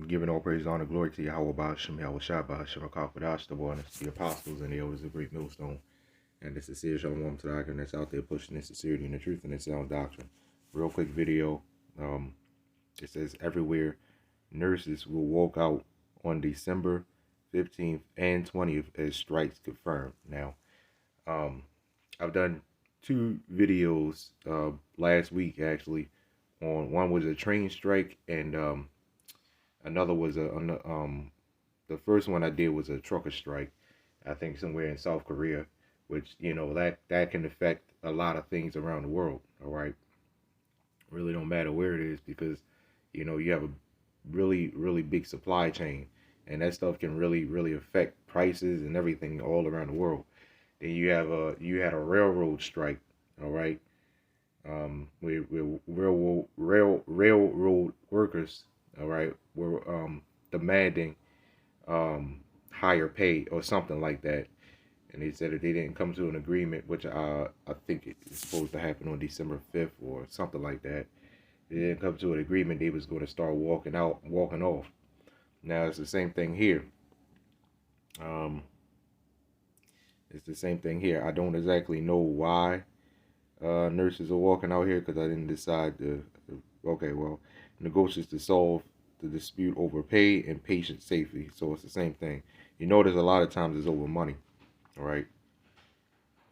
Giving all praise, honor, glory to YAHAWAH, BAHASHAM, YAHAWASHI, BAHASHAM, the born, the apostles, and the elders of great millstone. And the sincere shalom to the icon that's out there pushing the sincerity and the truth and the sound doctrine. Real quick video. It says everywhere nurses will walk out on December 15th and 20th as strikes confirmed. Now, I've done two videos last week actually. On one was a train strike, and another was the first one I did was a trucker strike. I think somewhere in South Korea, which that can affect a lot of things around the world. All right, really don't matter where it is, because you have a really big supply chain, and that stuff can really affect prices and everything all around the world. Then you had a railroad strike. All right, with railroad workers. All right, were demanding higher pay or something like that. And they said that they didn't come to an agreement, which I think it's supposed to happen on December 5th or something like that. They didn't come to an agreement. They was going to start walking off. Now it's the same thing here. It's the same thing here. I don't exactly know why nurses are walking out here, because I didn't decide to. Okay, well, negotiates to solve the dispute over pay and patient safety. So it's the same thing. You notice a lot of times it's over money. All right.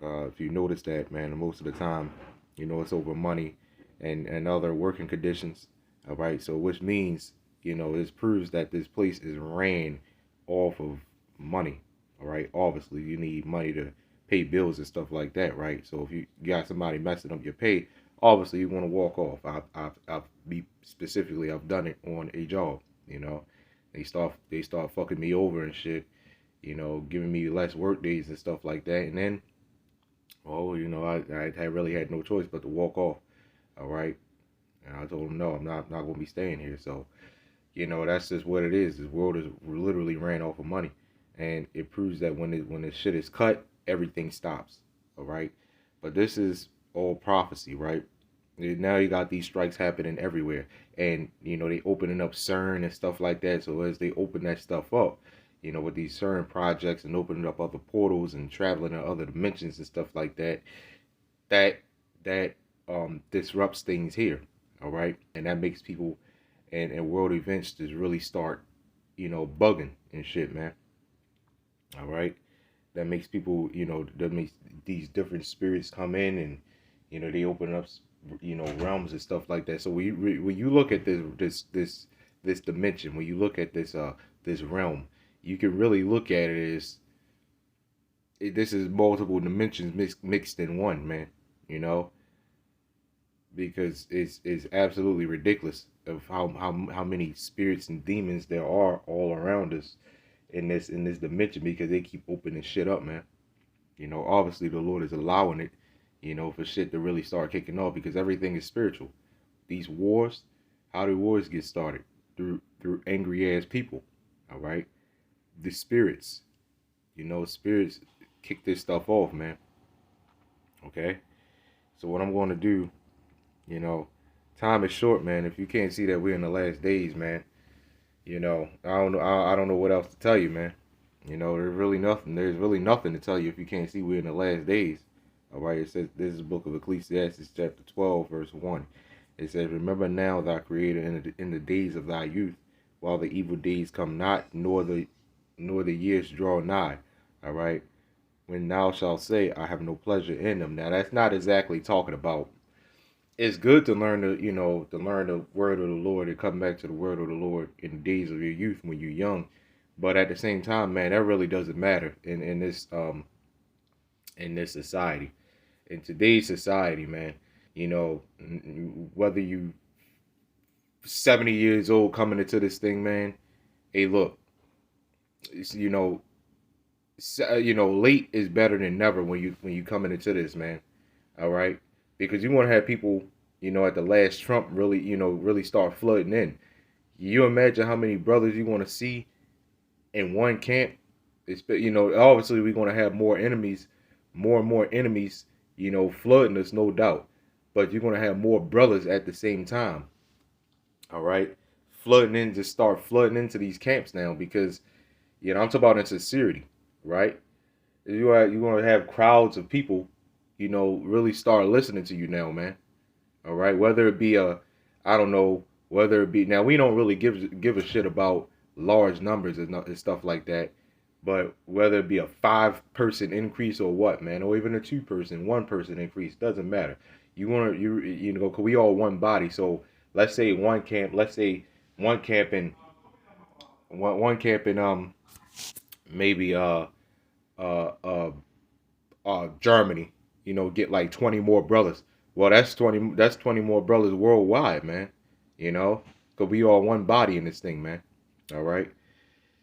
If you notice that, man, most of the time, it's over money and other working conditions. All right. So which means, this proves that this place is ran off of money. All right. Obviously, you need money to pay bills and stuff like that, right? So if you got somebody messing up your pay, obviously you want to walk off. I've done it on a job. They start fucking me over and shit. Giving me less work days and stuff like that. And then, I really had no choice but to walk off. All right. And I told them, no, I'm not going to be staying here. So, that's just what it is. This world is literally ran off of money. And it proves that when the shit is cut, everything stops. All right. But this is all prophecy, right? Now you got these strikes happening everywhere. And, they opening up CERN and stuff like that. So as they open that stuff up, with these CERN projects and opening up other portals and traveling to other dimensions and stuff like that, that disrupts things here. All right. And that makes people and world events just really start, bugging and shit, man. All right. That makes people, that makes these different spirits come in, and, they open up, realms and stuff like that. So when you look at this dimension, when you look at this realm, you can really look at it as this is multiple dimensions mixed in one, man. Because it's absolutely ridiculous of how many spirits and demons there are all around us in this dimension, because they keep opening shit up, man. Obviously the Lord is allowing it, for shit to really start kicking off, because everything is spiritual. These wars, how do wars get started? Through angry ass people. All right. The spirits, spirits kick this stuff off, man. Okay. So what I'm going to do, time is short, man. If you can't see that we're in the last days, man, I don't know. I don't know what else to tell you, man. There's really nothing. There's really nothing to tell you if you can't see we're in the last days. All right. It says, this is the book of Ecclesiastes, chapter 12, verse 1. It says, remember now thy creator in the days of thy youth, while the evil days come not, nor the years draw nigh. All right. When thou shalt say, I have no pleasure in them. Now that's not exactly talking about. It's good to learn to learn the word of the Lord and come back to the word of the Lord in the days of your youth when you're young. But at the same time, man, that really doesn't matter in this society. In today's society, man, whether you 70 years old coming into this thing, man, hey, look, it's, late is better than never when you coming into this, man. All right, because you want to have people, at the last Trump really start flooding in. You imagine how many brothers you want to see in one camp. It's, obviously we're going to have more enemies, more and more enemies, flooding us, no doubt. But you're going to have more brothers at the same time. All right, flooding in, just start flooding into these camps now because I'm talking about in sincerity, right? You want to have crowds of people, really start listening to you now, man. All right, whether it be I don't know, whether it be now we don't really give a shit about large numbers and stuff like that, but whether it be a 5-person increase or what, man, or even a 2-person, 1-person increase, doesn't matter. Cause we all one body. So let's say one camp in one camp in maybe uh uh Germany, get like 20 more brothers. Well, that's 20 more brothers worldwide, man. Cause we all one body in this thing, man. All right.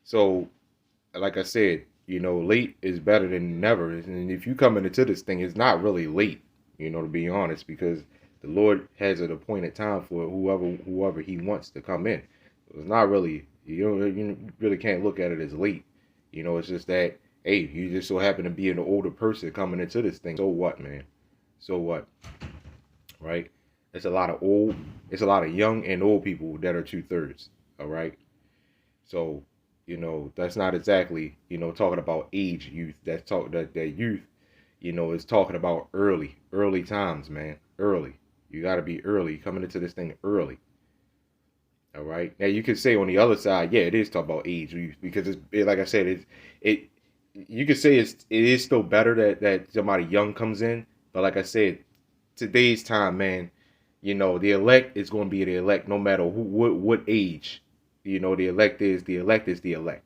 So, like I said, late is better than never. And if you coming into this thing, it's not really late, to be honest, because the Lord has an appointed time for whoever He wants to come in. It's not really you really can't look at it as late. It's just that hey, you just so happen to be an older person coming into this thing. So what, man? So what? Right? It's a lot of young and old people that are 2/3. All right. So, that's not exactly, talking about age youth. That youth, is talking about early times, man. Early. You got to be early, coming into this thing early. All right. Now you could say on the other side, yeah, it is talking about age youth because like I said, it you could say it is still better that somebody young comes in, but like I said, today's time, man, the elect is going to be the elect no matter what age. The elect is the elect is the elect.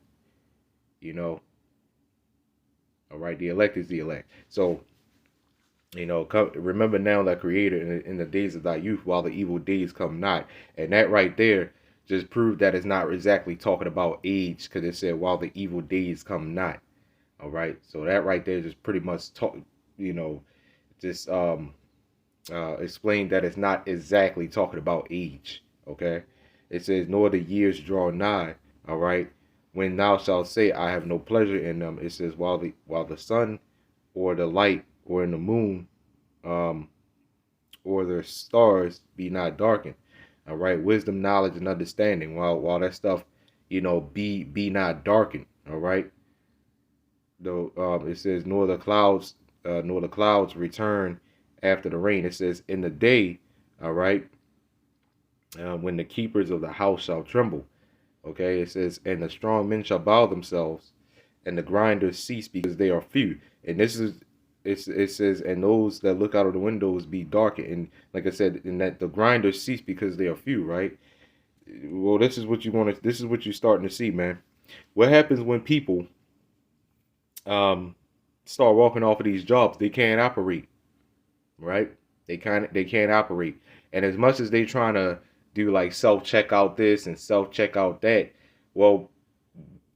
All right, the elect is the elect. So, remember now that Creator in the days of thy youth, while the evil days come not, and that right there just proved that it's not exactly talking about age, because it said while the evil days come not. All right, so that right there just pretty much just explain that it's not exactly talking about age. Okay, it says nor the years draw nigh. All right, when thou shalt say I have no pleasure in them. It says while the sun or the light or in the moon or the stars be not darkened. All right, wisdom, knowledge, and understanding. While that stuff be not darkened. All right. Though it says nor the clouds return after the rain. It says in the day, all right, when the keepers of the house shall tremble. Okay, it says and the strong men shall bow themselves, and the grinders cease because they are few. And it says and those that look out of the windows be darkened. And like I said, and that the grinders cease because they are few. Right. Well, this is what you're starting to see, man. What happens when people start walking off of these jobs? They can't operate, right? They can't operate, and as much as they trying to do like self checkout this and self checkout that, well,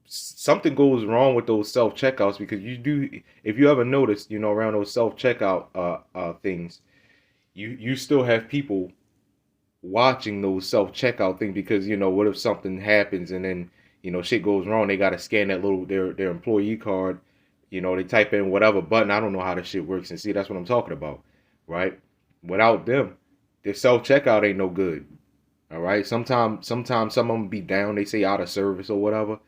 something goes wrong with those self checkouts because if you ever noticed, around those self checkout things, you still have people watching those self checkout things because what if something happens and then shit goes wrong, they got to scan that little their employee card. They type in whatever button. I don't know how this shit works. And see, that's what I'm talking about, right? Without them, their self-checkout ain't no good, all right? Sometimes some of them be down. They say out of service or whatever.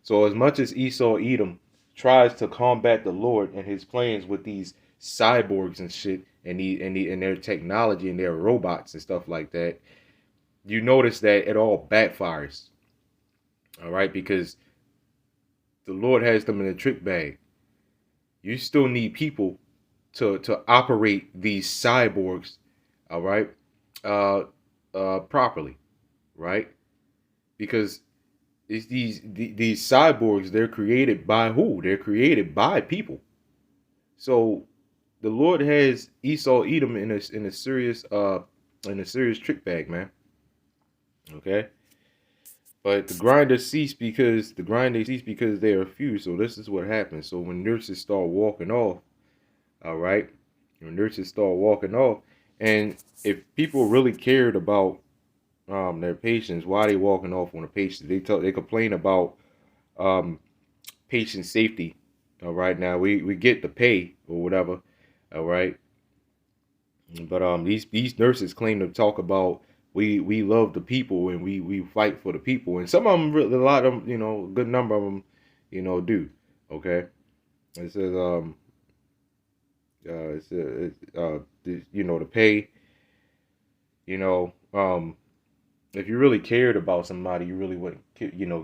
So as much as Esau Edom tries to combat the Lord and his plans with these cyborgs and shit and their technology and their robots and stuff like that, you notice that it all backfires, all right? Because the Lord has them in a trick bag. You still need people to operate these cyborgs, all right, properly, right? Because it's these cyborgs, they're created by who? They're created by people. So the Lord has Esau Edom in a serious trick bag, man. Okay. But the grinders cease because they are few. So this is what happens. So when nurses start walking off, all right, and if people really cared about their patients, why are they walking off on the patients? They complain about patient safety. All right, now we get the pay or whatever. All right, but these nurses claim to talk about we love the people and we fight for the people, and some of them, a lot of them, a good number of them, do. Okay, it says to pay, you know, if you really cared about somebody, you really wouldn't,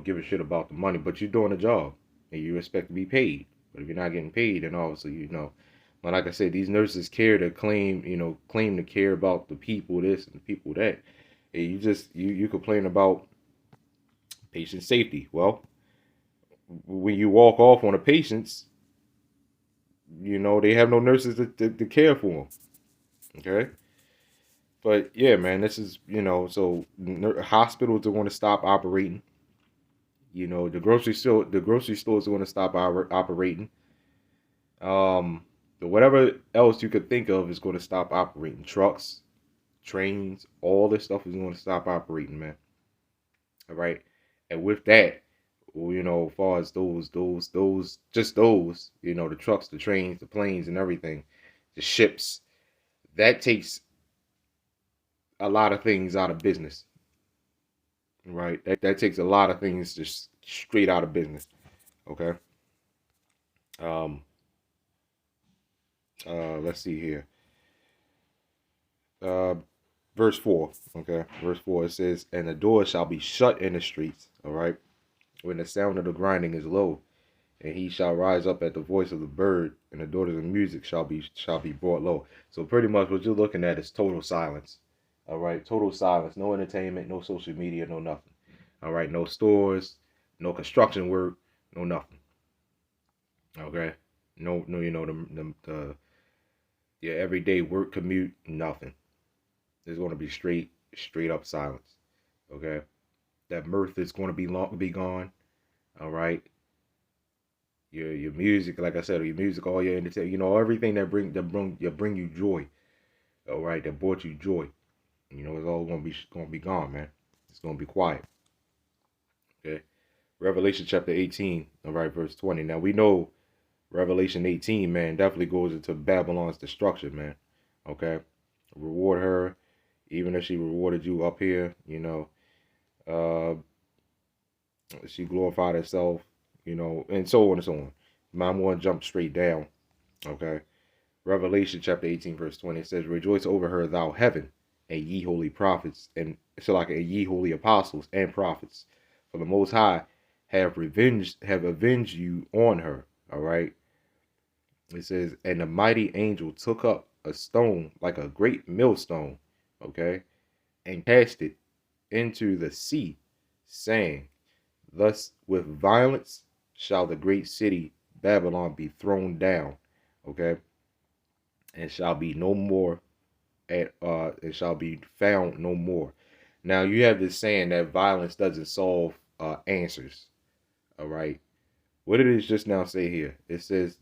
give a shit about the money. But you're doing a job and you expect to be paid. But if you're not getting paid, then obviously, but like I said, these nurses care to claim to care about the people this and the people that. And you complain about patient safety. Well, when you walk off on a patient's, they have no nurses to care for them. Okay. But yeah, man, this is, so hospitals are going to stop operating. The grocery stores are going to stop operating. Whatever else you could think of is going to stop operating. Trucks, trains, all this stuff is going to stop operating, man. All right. And with that, well, as far as those, the trucks, the trains, the planes and everything, the ships, that takes a lot of things out of business. Right? That takes a lot of things just straight out of business. Okay. Um let's see here. Uh Verse 4. Okay. Verse 4, it says, "And the door shall be shut in the streets," all right, "when the sound of the grinding is low, and he shall rise up at the voice of the bird, and the daughters of music shall be brought low." So pretty much what you're looking at is total silence. All right, total silence. No entertainment, no social media, no nothing. All right, no stores, no construction work, no nothing. Okay, no, the your everyday work commute, nothing. There's going to be straight up silence. Okay, that mirth is going to be gone. All right, your music, like I said, your music, all your entertainment, everything that bring you joy. All right, that brought you joy. It's all going to be gone, man. It's going to be quiet. Okay. Revelation chapter 18, all right, verse 20. Now we know Revelation 18, man, definitely goes into Babylon's destruction, man. Okay. Reward her, even if she rewarded you up here, uh, she glorified herself, and so on and so on. I'm going to jump straight down. Okay. Revelation chapter 18, verse 20, it says, "Rejoice over her, thou heaven, and ye holy prophets, and so like ye holy apostles and prophets. For the Most High have avenged you on her." All right. It says, "And the mighty angel took up a stone like a great millstone," okay, "and cast it into the sea, saying, Thus with violence shall the great city Babylon be thrown down, okay, and shall be no more it shall be found no more." Now you have this saying that violence doesn't solve answers. All right. What did it just now say here? It says,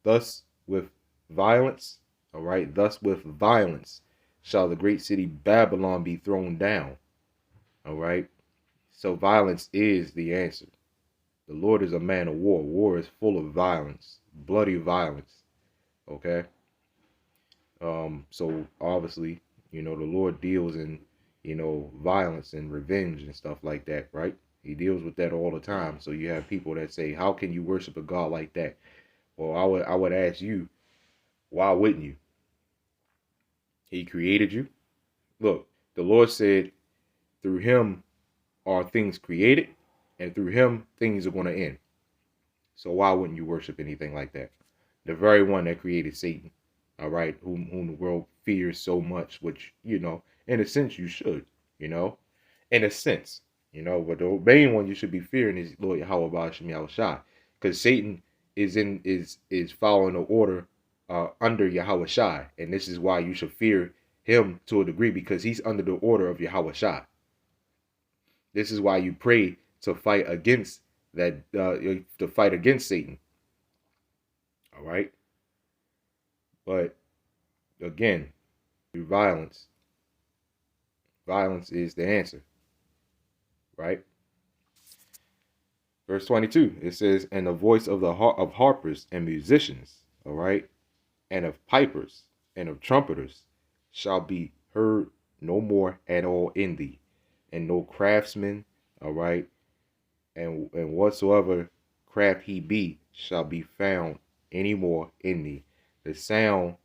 "Thus with violence," all right, "thus with violence shall the great city Babylon be thrown down." All right. So violence is the answer. The Lord is a man of war. War is full of violence, bloody violence. Okay. So obviously, the Lord deals in, violence and revenge and stuff like that, right? He deals with that all the time. So you have people that say, "How can you worship a God like that?" Well, I would ask you, why wouldn't you? He created you. Look, the Lord said, through him are things created, and through him things are going to end. So why wouldn't you worship anything like that? The very one that created Satan, all right, whom the world fears so much, which, in a sense you should, in a sense, but the main one you should be fearing is Lord Yahawah BAHASHAM YAHAWASHI, because Satan is following the order under YAHAWASHI, and this is why you should fear him to a degree, because he's under the order of YAHAWASHI. This is why you pray to fight against that, to fight against Satan. All right. But again, through violence, violence is the answer. Right. Verse 22, it says, "And the voice of of harpers and musicians, all right, and of pipers and of trumpeters shall be heard no more at all in thee, and no craftsman, all right, and whatsoever craft he be shall be found any more in thee. The sound,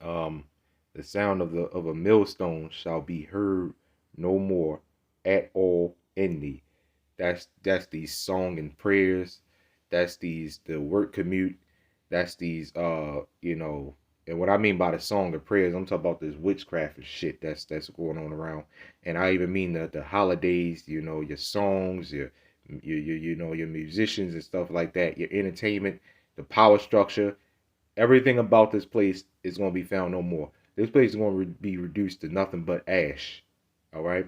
um, the sound of a millstone shall be heard no more at all in thee. That's these song and prayers. That's these the work commute. That's these and what I mean by the song and prayers, I'm talking about this witchcraft and shit that's going on around. And I even mean the holidays, your songs, your musicians and stuff like that, your entertainment, the power structure, everything about this place is going to be found no more. This place is going to be reduced to nothing but ash. All right.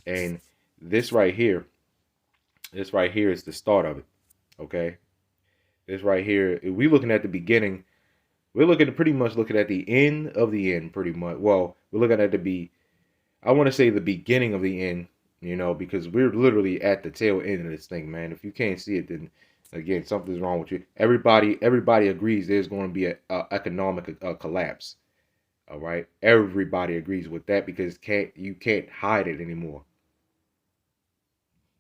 And this right here, this right here is the start of it. Okay. This right here, if we looking at the beginning, we're looking at pretty much looking at the end of the end, pretty much. Well, we're looking at I want to say the beginning of the end, because we're literally at the tail end of this thing, man. If you can't see it, then again, something's wrong with you. Everybody agrees there's going to be a economic collapse. All right, everybody agrees with that because you can't hide it anymore.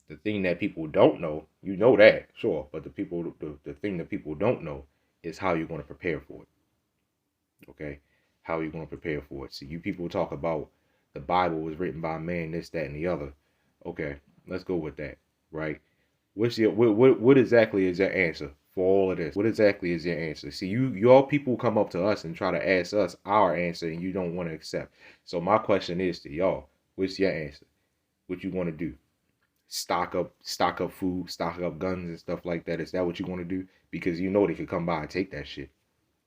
The thing that people don't know, you know that, sure, but the thing that people don't know is how you're going to prepare for it. Okay, how are you going to prepare for it? See, you people talk about the Bible was written by man, this, that, and the other. Okay, let's go with that, right? What exactly is your answer for all of this? What exactly is your answer? See, y'all people come up to us and try to ask us our answer, and you don't want to accept. So my question is to y'all: what's your answer? What you want to do? Stock up food, stock up guns and stuff like that. Is that what you want to do? Because you know they could come by and take that shit.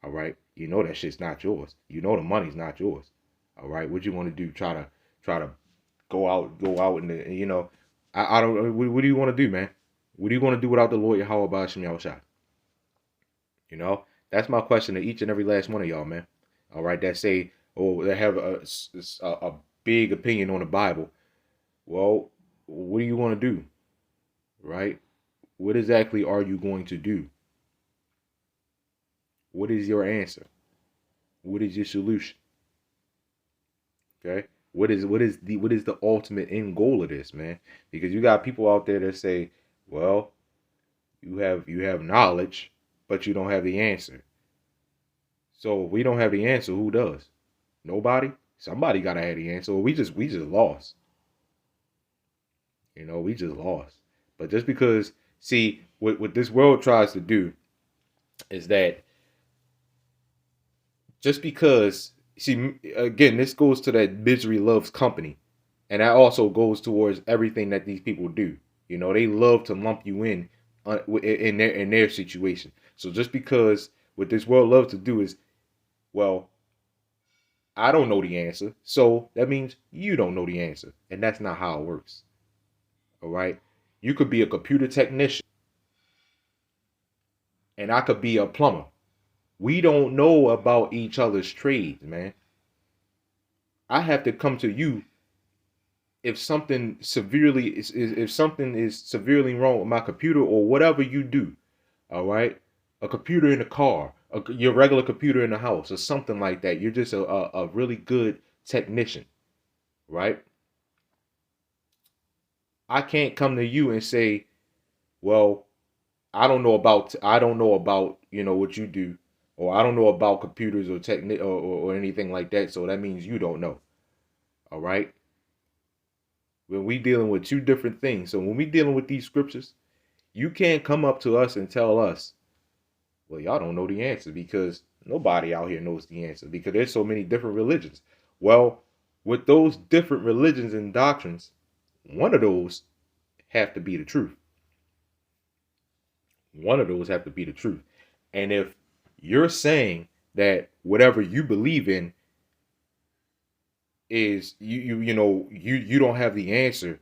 All right, you know that shit's not yours. You know the money's not yours. All right, what you want to do? Try to go out and I don't. What do you want to do, man? What do you want to do without the Lord Yahawah BAHASHAM YAHAWASHI? That's my question to each and every last one of y'all, man. All right, that say, oh, they have a big opinion on the Bible. Well, what do you want to do? Right? What exactly are you going to do? What is your answer? What is your solution? Okay? What is the ultimate end goal of this, man? Because you got people out there that say, well, you have knowledge, but you don't have the answer. So if we don't have the answer, who does? Nobody? Somebody gotta have the answer. We just lost. We just lost. But just because, see, what this world tries to do is that just because, see, again, this goes to that misery loves company. And that also goes towards everything that these people do. They love to lump you in their situation. So just because what this world loves to do is, well, I don't know the answer, so that means you don't know the answer. And that's not how it works. All right? You could be a computer technician and I could be a plumber. We don't know about each other's trades, man. I have to come to you if something is severely wrong with my computer or whatever you do. All right? A computer in the car, your regular computer in the house, or something like that. You're just a really good technician, right? I can't come to you and say, well, I don't know about what you do, or I don't know about computers or techni or anything like that. So that means you don't know. All right. When we dealing with two different things. So when we dealing with these scriptures, you can't come up to us and tell us, well, y'all don't know the answer because nobody out here knows the answer because there's so many different religions. Well, with those different religions and doctrines, one of those have to be the truth. One of those have to be the truth. And if you're saying that whatever you believe in is you don't have the answer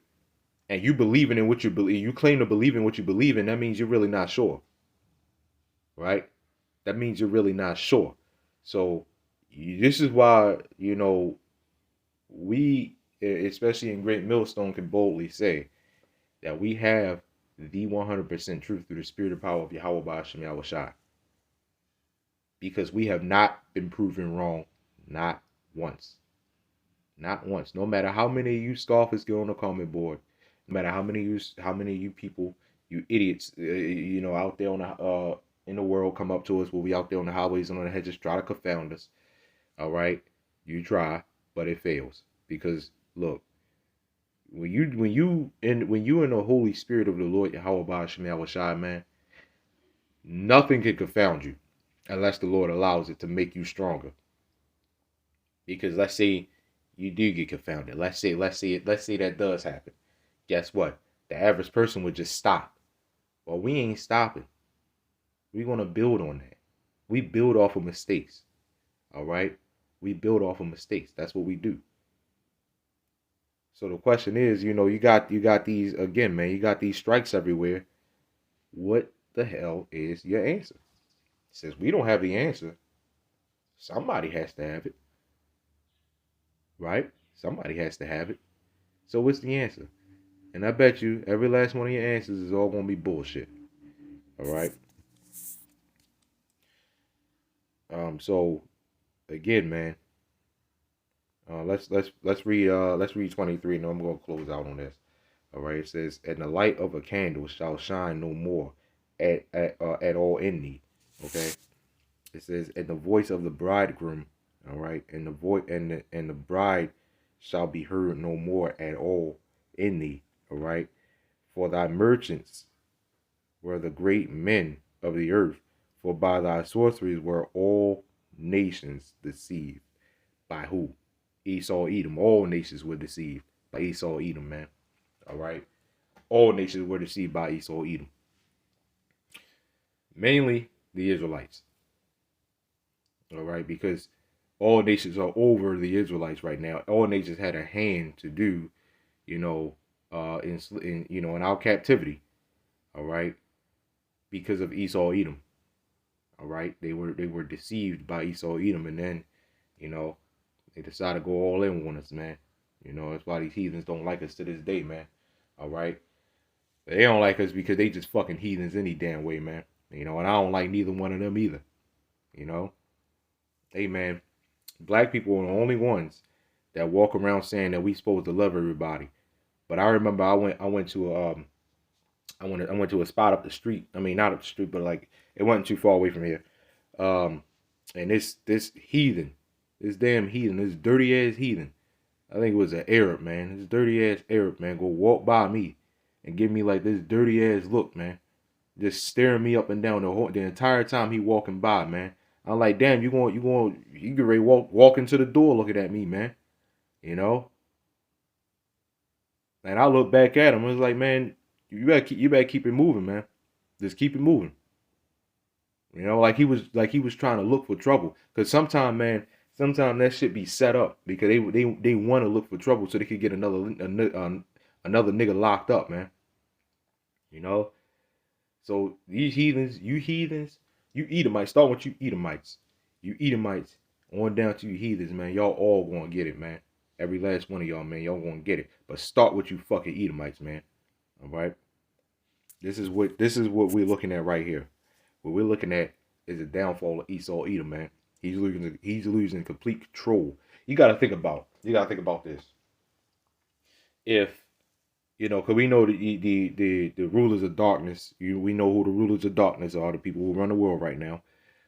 and you believing in what you believe, you claim to believe in what you believe in, that means you're really not sure. Right? That means you're really not sure. So this is why, we, especially in Great Millstone, can boldly say that we have the 100% truth through the spirit and power of Yahawah BAHASHAM YAHAWASHI. Because we have not been proven wrong, not once. Not once. No matter how many of you scoffers get on the comment board, no matter how many of you people, you idiots, out there on the in the world come up to us. We'll be out there on the highways and on the hedges try to confound us. All right, you try, but it fails because look, when you in the Holy Spirit of the Lord YAHAWAH BAHASHAM YAHAWASHI, man, nothing can confound you unless the Lord allows it to make you stronger. Because let's say you do get confounded. Let's say that does happen. Guess what? The average person would just stop. Well, we ain't stopping. We're gonna build on that. We build off of mistakes. All right? We build off of mistakes. That's what we do. So the question is, you got these again, man. You got these strikes everywhere. What the hell is your answer? Since we don't have the answer, somebody has to have it, right? Somebody has to have it. So what's the answer? And I bet you every last one of your answers is all gonna be bullshit. All right. So again, man, let's read 23. No, I'm gonna close out on this. All right. It says, "And the light of a candle shall shine no more at all in thee." Okay. It says, "And the voice of the bridegroom." All right, and the voice and the bride shall be heard no more at all in thee. All right, for thy merchants were the great men of the earth, for by thy sorceries were all nations deceived. By who? Esau, Edom. All nations were deceived by Esau, Edom, man. All right, all nations were deceived by Esau, Edom. Mainly the Israelites. All right, because all nations are over the Israelites right now. All nations had a hand to do, in our captivity. All right, because of Esau, Edom. All right, they were deceived by Esau, Edom, and then, they decided to go all in on us, man. That's why these heathens don't like us to this day, man. All right, they don't like us because they just fucking heathens any damn way, man. And I don't like neither one of them either. Hey, man, black people are the only ones that walk around saying that we supposed to love everybody. But I remember I went to I went to a spot up the street. I mean, not up the street, but like it wasn't too far away from here. And this heathen, this damn heathen, this dirty ass heathen, I think it was an Arab, man. This dirty ass Arab, man, go walk by me and give me like this dirty ass look, man. Just staring me up and down the entire time he walking by, man. I'm like, damn, you get ready to walk into the door looking at me, man. You know? And I look back at him. I was like, man, you better keep it moving, man. Just keep it moving. Like he was trying to look for trouble. Cause sometimes, man, that shit be set up because they want to look for trouble so they could get another nigga locked up, man. So these heathens, you Edomites, start with you Edomites. You Edomites on down to you heathens, man. Y'all all gonna get it, man. Every last one of y'all, man. Y'all gonna get it. But start with you fucking Edomites, man. All right. This is what we're looking at right here. What we're looking at is the downfall of Esau, Edom, man. He's losing complete control. You gotta think about this. If because we know the rulers of darkness. We know who the rulers of darkness are. The people who run the world right now.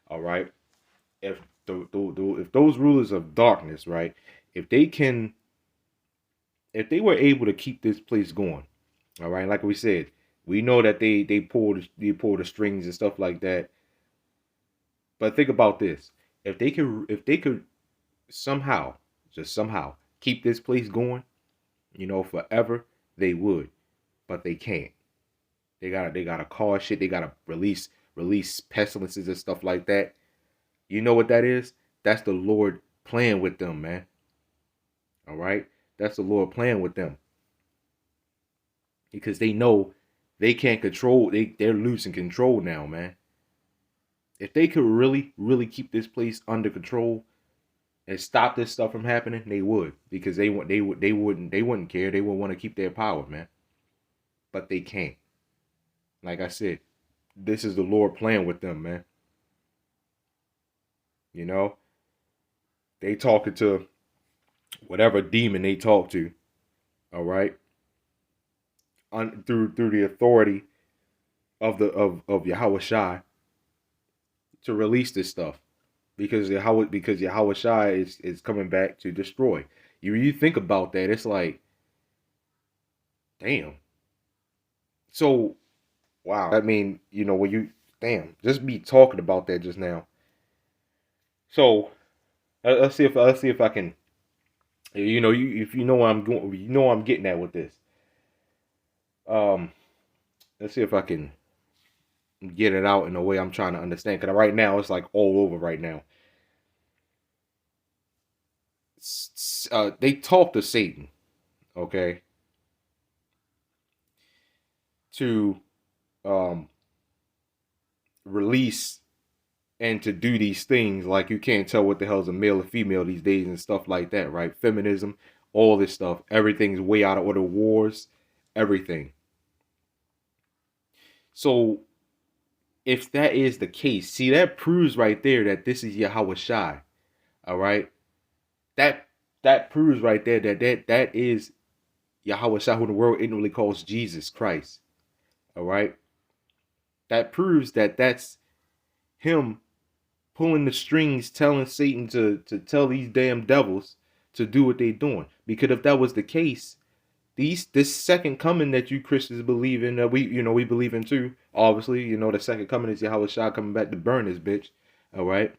All right. If if those rulers of darkness, right, if they were able to keep this place going, all right, like we said, we know that they pull the strings and stuff like that. But think about this: if they could somehow, just somehow, keep this place going, forever, they would, but they can't. They gotta cause shit. They gotta release pestilences and stuff like that. You know what that is? That's the Lord playing with them, man. All right, that's the Lord playing with them because they know they can't control. They're losing control now, man. If they could really keep this place under control and stop this stuff from happening, they would because they wouldn't care. They would want to keep their power, man. But they can't. Like I said, this is the Lord playing with them, man. They talking to whatever demon they talk to, all right, through the authority of Yahawashi to release this stuff, because Yahawashi is coming back to destroy. You think about that, it's like, damn. So wow. I mean, when you just be talking about that just now. So let's see if I can, if you know where I'm going, I'm getting at with this. Um, let's see if I can get it out in a way I'm trying to understand. Because right now it's like all over right now. They talk to Satan, okay, to um release and to do these things, like you can't tell what the hell's a male or female these days and stuff like that, right? Feminism, all this stuff, everything's way out of order, wars, everything. So if that is the case, see, that proves right there that this is Yahawashi. All right, that proves right there that is Yahawashi, who the world ignorantly calls Jesus Christ. All right, that proves that that's him pulling the strings, telling Satan to tell these damn devils to do what they're doing. Because if that was the case, this second coming that you Christians believe in, that we believe in too. Obviously, the second coming is Yahawashi coming back to burn this bitch. All right,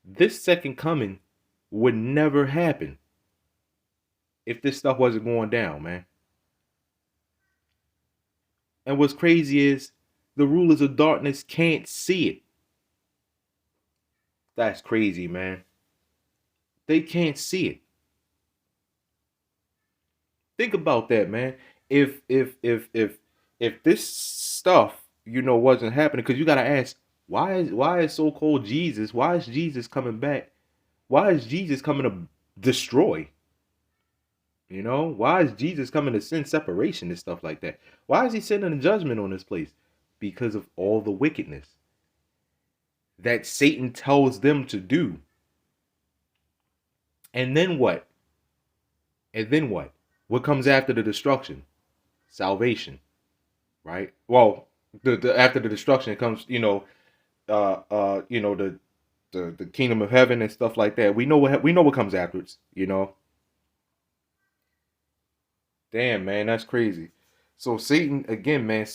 this second coming would never happen if this stuff wasn't going down, man. And what's crazy is the rulers of darkness can't see it. That's crazy, man. They can't see it. Think about that, man. If this stuff, wasn't happening, because you gotta ask, why is so-called Jesus, why is Jesus coming back? Why is Jesus coming to destroy? Why is Jesus coming to send separation and stuff like that? Why is he sending a judgment on this place? Because of all the wickedness that Satan tells them to do. And then what? And then what? What comes after the destruction? Salvation, right? Well, the after the destruction comes, the kingdom of heaven and stuff like that. We know what comes afterwards, Damn, man, that's crazy. So Satan again, man,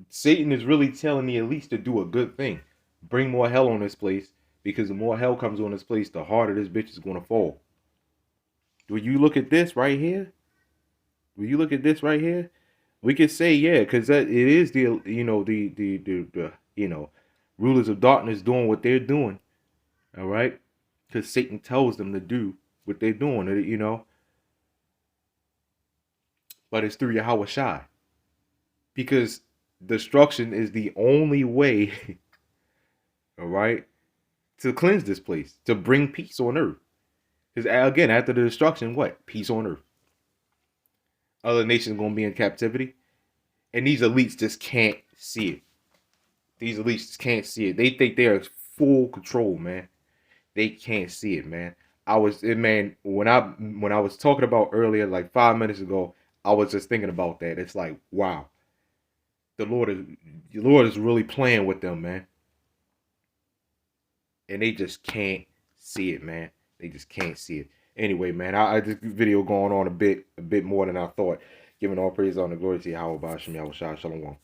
Satan is really telling the elites to do a good thing. Bring more hell on this place, because the more hell comes on this place, the harder this bitch is going to fall. Will you look at this right here? Will you look at this right here? We could say, yeah, because it is the rulers of darkness doing what they're doing. All right, because Satan tells them to do what they're doing. But it's through Yahawashi, because destruction is the only way. All right, to cleanse this place, to bring peace on earth. Because again, after the destruction, what? Peace on earth. Other nations gonna be in captivity, and these elites just can't see it. These elites just can't see it. They think they are full control, man. They can't see it, man. Man, when I was talking about earlier, like 5 minutes ago, I was just thinking about that. It's like, wow, the Lord is really playing with them, man. And they just can't see it, man. They just can't see it. Anyway, man, this video going on a bit more than I thought. Giving all praise, honor, glory to Yahweh, BAHASHAM, Yahweh, Shalom.